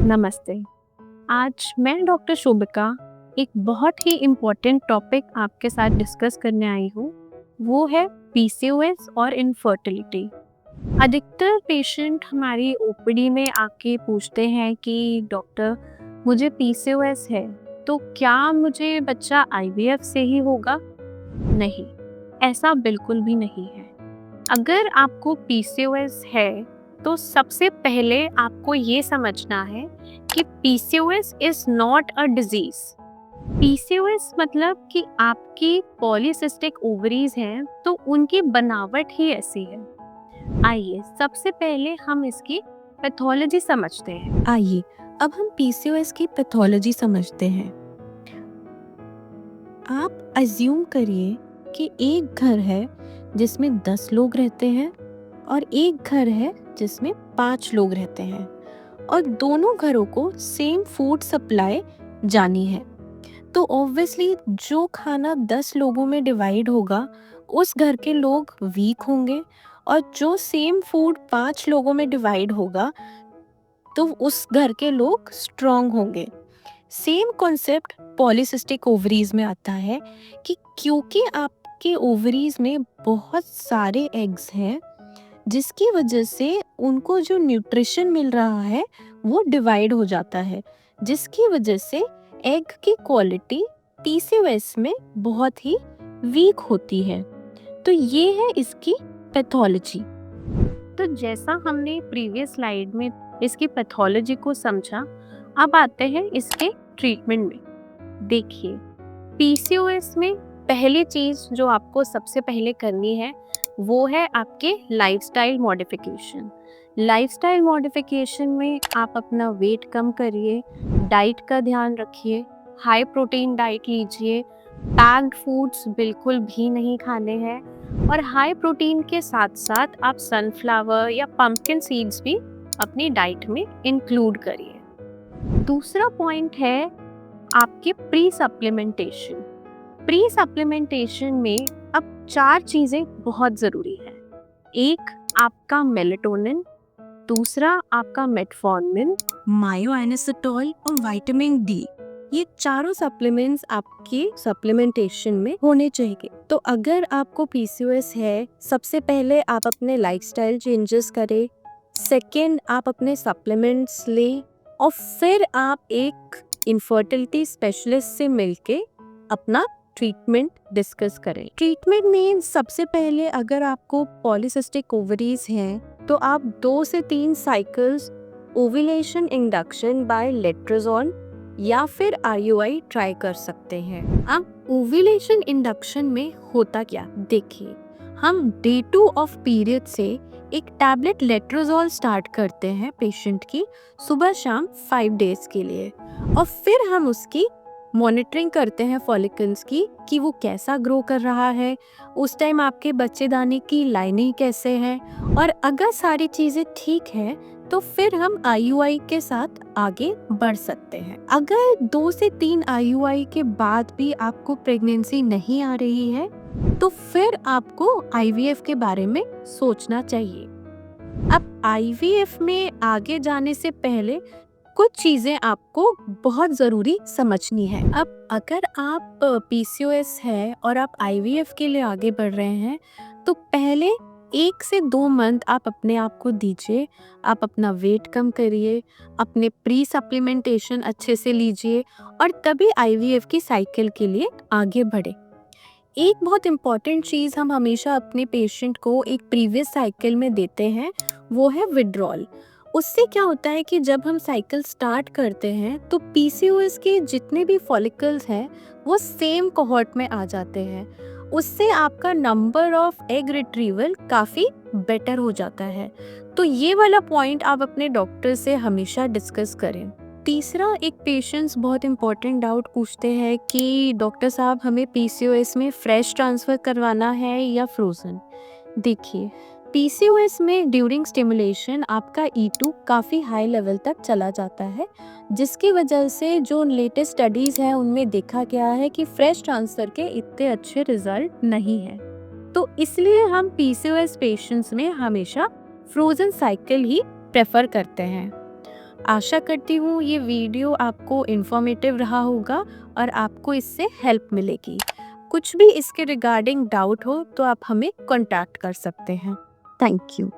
नमस्ते। आज मैं डॉक्टर शोभिका एक बहुत ही इम्पोर्टेंट टॉपिक आपके साथ डिस्कस करने आई हूँ। वो है पीसीओएस और इनफर्टिलिटी। अधिकतर पेशेंट हमारी ओपीडी में आके पूछते हैं कि डॉक्टर मुझे पीसीओएस है, तो क्या मुझे बच्चा आईवीएफ से ही होगा? नहीं, ऐसा बिल्कुल भी नहीं है। अगर आपको पीसीओएस है तो सबसे पहले आपको ये समझना है कि PCOS is not a disease. PCOS मतलब कि आपकी पॉलीसिस्टिक ओवरीज हैं तो उनकी बनावट ही ऐसी है। आइए सबसे पहले हम इसकी पैथोलॉजी समझते हैं। आइए अब हम पीसीओएस की पैथोलॉजी समझते हैं। आप अज्यूम करिए कि एक घर है जिसमें 10 लोग रहते हैं और एक घर है जिसमें 5 लोग रहते हैं और दोनों घरों को सेम फूड सप्लाई जानी है। तो ऑब्वियसली जो खाना 10 लोगों में डिवाइड होगा उस घर के लोग वीक होंगे और जो सेम फूड 5 लोगों में डिवाइड होगा तो उस घर के लोग स्ट्रॉन्ग होंगे। सेम कॉन्सेप्ट पॉलीसिस्टिक ओवरीज में आता है कि क्योंकि आपके ओवरीज में बहुत सारे एग्स हैं जिसकी वजह से उनको जो न्यूट्रिशन मिल रहा है वो डिवाइड हो जाता है, जिसकी वजह से एग की क्वालिटी पीसीओएस में बहुत ही वीक होती है। तो ये है इसकी पैथोलॉजी। तो जैसा हमने प्रीवियस स्लाइड में इसकी पैथोलॉजी को समझा, अब आते हैं इसके ट्रीटमेंट में। देखिए, पीसीओएस में पहली चीज़ जो आपको सबसे पहले करनी है वो है आपके लाइफस्टाइल मॉडिफिकेशन। लाइफस्टाइल मॉडिफिकेशन में आप अपना वेट कम करिए, डाइट का ध्यान रखिए, हाई प्रोटीन डाइट लीजिए, पैक्ड फूड्स बिल्कुल भी नहीं खाने हैं और हाई प्रोटीन के साथ साथ आप सनफ्लावर या पंपकिन सीड्स भी अपनी डाइट में इंक्लूड करिए। दूसरा पॉइंट है आपके प्री सप्लीमेंटेशन। प्री सप्लीमेंटेशन में अब 4 चीज़ें बहुत ज़रूरी है। एक आपका मेलेटोनिन, दूसरा आपका मेटफॉर्मिन, मायोइनोसिटोल और विटामिन डी, ये चारों सप्लीमेंट्स आपके सप्लीमेंटेशन में होने चाहिए। तो अगर आपको पीसीओएस है, सबसे पहले आप अपने लाइफस्टाइल चेंजेस करें, सेकेंड आप अपने सप्लीमेंट्स लें और फिर आप एक इनफर्टिलिटी स्पेशलिस्ट से मिलके अपना ट्रीटमेंट डिस्कस करें। ट्रीटमेंट में सबसे पहले अगर आपको पॉलीसिस्टिक ओवरीज हैं तो आप 2 से 3 cycles ovulation induction by letrozole या फिर आईयूआई ट्राई कर सकते हैं। अब ओव्यूलेशन इंडक्शन में होता क्या, देखिए, हम डे 2 ऑफ पीरियड से एक टैबलेट लेट्रोजोल स्टार्ट करते हैं पेशेंट की सुबह शाम 5 डेज के लिए और फिर हम उसकी मॉनिटरिंग करते हैं फॉलिकल्स की कि वो कैसा ग्रो कर रहा है, उस टाइम आपके बच्चेदानी की लाइनिंग कैसे है, और अगर सारी चीज़ें ठीक है तो फिर हम आईयूआई के साथ आगे बढ़ सकते हैं। अगर 2 से 3 आईयूआई के बाद भी आपको प्रेगनेंसी नहीं आ रही है तो फिर आपको आईवीएफ के बारे में सोचना चाहिए। अब आईवीएफ में आगे जाने से पहले कुछ चीज़ें आपको बहुत ज़रूरी समझनी है। अब अगर आप पीसीओएस है और आप आईवीएफ के लिए आगे बढ़ रहे हैं तो पहले 1 से 2 मंथ आप अपने आप को दीजिए, आप अपना वेट कम करिए, अपने प्री सप्लीमेंटेशन अच्छे से लीजिए और तभी आईवीएफ की साइकिल के लिए आगे बढ़े। एक बहुत इम्पॉर्टेंट चीज़ हम हमेशा अपने पेशेंट को एक प्रीवियस साइकिल में देते हैं, वो है विड्रॉल। उससे क्या होता है कि जब हम साइकिल स्टार्ट करते हैं तो पीसीओएस के जितने भी फॉलिकल्स हैं वो सेम कोहॉर्ट में आ जाते हैं। उससे आपका नंबर ऑफ एग रिट्रीवल काफ़ी बेटर हो जाता है। तो ये वाला पॉइंट आप अपने डॉक्टर से हमेशा डिस्कस करें। तीसरा, एक पेशेंट्स बहुत इंपॉर्टेंट डाउट पूछते हैं कि डॉक्टर साहब हमें पीसीओएस में फ्रेश ट्रांसफ़र करवाना है या फ्रोज़न। देखिए, पीसीओएस में ड्यूरिंग स्टिमुलेशन आपका E2 काफ़ी हाई लेवल तक चला जाता है, जिसकी वजह से जो लेटेस्ट स्टडीज़ हैं उनमें देखा गया है कि फ्रेश ट्रांसफ़र के इतने अच्छे रिजल्ट नहीं हैं। तो इसलिए हम पीसीओएस पेशेंट्स में हमेशा फ्रोज़न साइकिल ही प्रेफर करते हैं। आशा करती हूँ ये वीडियो आपको इन्फॉर्मेटिव रहा होगा और आपको इससे हेल्प मिलेगी। कुछ भी इसके रिगार्डिंग डाउट हो तो आप हमें कॉन्टैक्ट कर सकते हैं। Thank you.